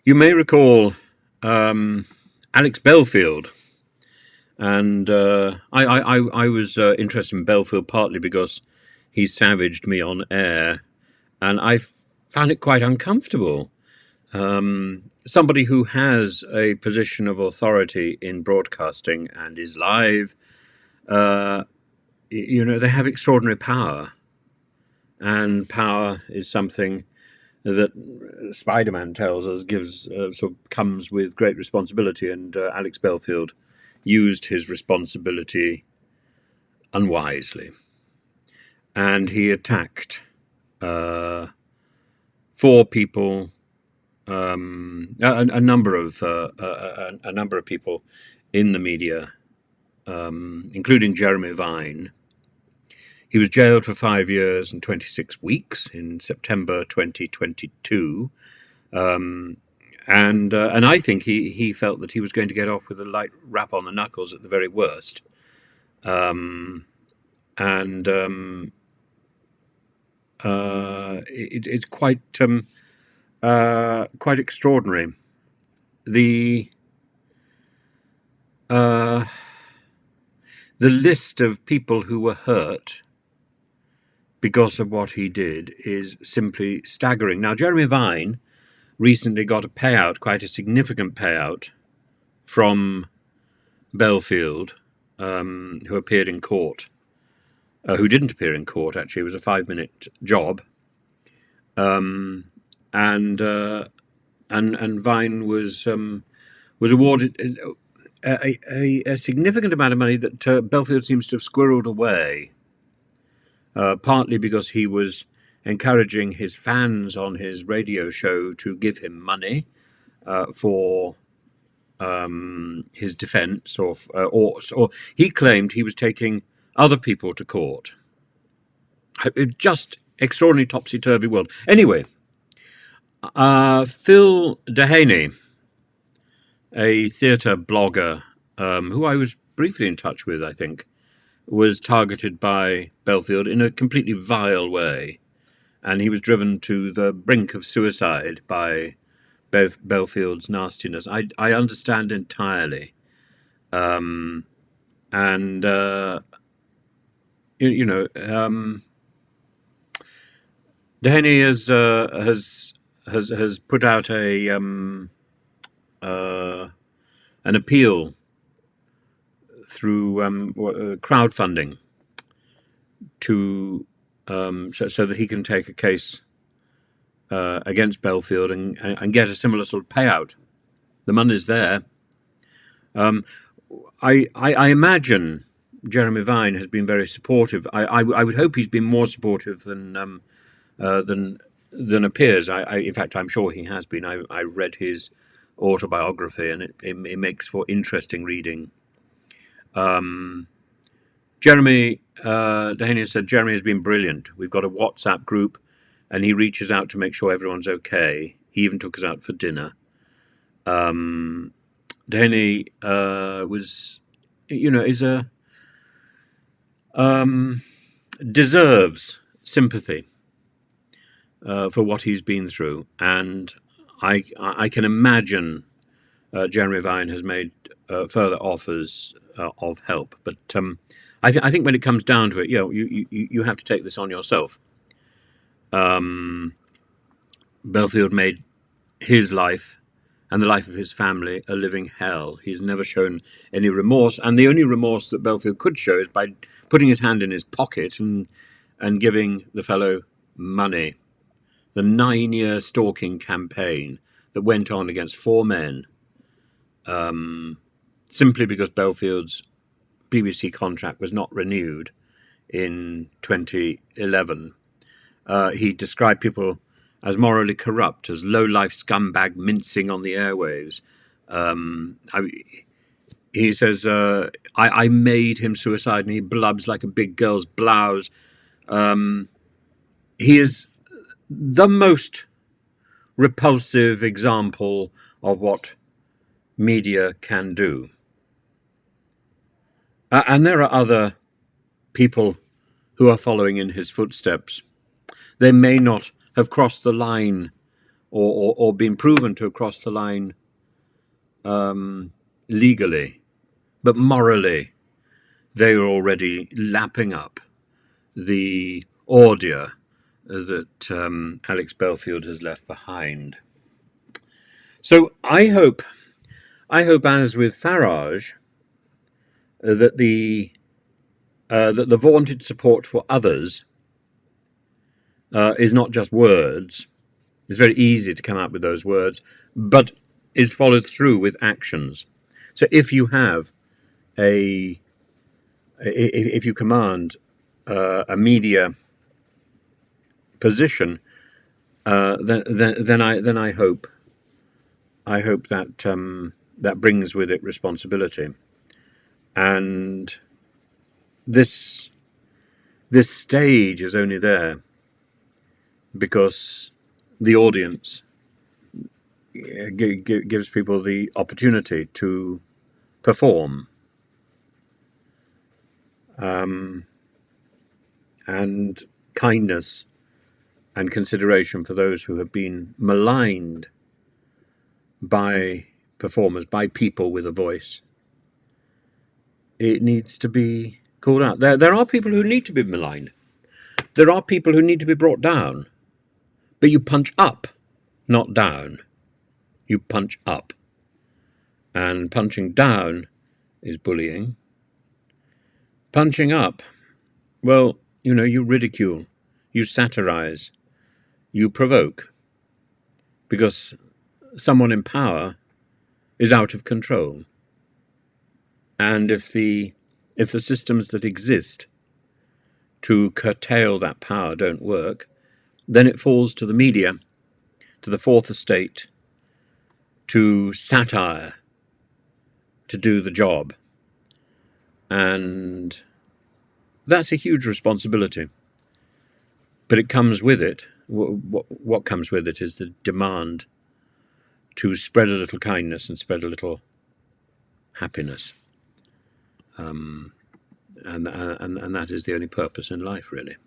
You may recall Alex Belfield, and I was interested in Belfield partly because he savaged me on air, and I found it quite uncomfortable. Somebody who has a position of authority in broadcasting and is live, uh, they have extraordinary power, and power is something that Spider-Man tells us comes with great responsibility, and Alex Belfield used his responsibility unwisely, and he attacked uh, four people, a number of people in the media, including Jeremy Vine. He was jailed for 5 years and 26 weeks in September 2022. And I think he felt that he was going to get off with a light rap on the knuckles at the very worst. It's quite extraordinary. The list of people who were hurt because of what he did is simply staggering. Now, Jeremy Vine recently got a payout, quite a significant payout, from Belfield, who appeared in court, who didn't appear in court, actually. It was a 5-minute job. And Vine was awarded a significant amount of money that Belfield seems to have squirreled away, partly because he was encouraging his fans on his radio show to give him money for his defence, or he claimed he was taking other people to court. Just extraordinary topsy-turvy world. Anyway, Phil Delaney, a theatre blogger who I was briefly in touch with, I think, was targeted by Belfield in a completely vile way, and he was driven to the brink of suicide by Belfield's nastiness. I understand entirely, and Delaney has put out an appeal through crowdfunding to so that he can take a case against Belfield and get a similar sort of payout. The money's there. I imagine Jeremy Vine has been very supportive. I would hope he's been more supportive than appears. In fact, I'm sure he has been. I read his autobiography, and it makes for interesting reading. Jeremy Delaney said Jeremy has been brilliant. We've got a WhatsApp group, and he reaches out to make sure everyone's okay. He even took us out for dinner. Delaney deserves sympathy for what he's been through, and I can imagine Jeremy Vine has made further offers of help, but I think when it comes down to it, you have to take this on yourself. Belfield made his life and the life of his family a living hell. He's never shown any remorse, and the only remorse that Belfield could show is by putting his hand in his pocket and giving the fellow money. The 9-year stalking campaign that went on against 4 men, simply because Belfield's BBC contract was not renewed in 2011. He described people as morally corrupt, as low-life scumbag mincing on the airwaves. He says, I made him suicide, and he blubs like a big girl's blouse. He is the most repulsive example of what media can do. And there are other people who are following in his footsteps. They may not have crossed the line or been proven to have crossed the line legally, but morally they are already lapping up the ordure that Alex Belfield has left behind. So I hope, as with Farage, that the vaunted support for others is not just words. It's very easy to come up with those words, but is followed through with actions. So if you have if you command a media position, then I hope that that brings with it responsibility, and this stage is only there because the audience gives people the opportunity to perform, and kindness and consideration for those who have been maligned by performers, by people with a voice. It needs to be called out. There are people who need to be maligned. There are people who need to be brought down. But you punch up, not down. You punch up. And punching down is bullying. Punching up, well, you ridicule, you satirize, you provoke. Because someone in power is out of control. And if the systems that exist to curtail that power don't work, then it falls to the media, to the fourth estate, to satire, to do the job. And that's a huge responsibility. But it comes with it, what comes with it is the demand to spread a little kindness and spread a little happiness. And that is the only purpose in life, really.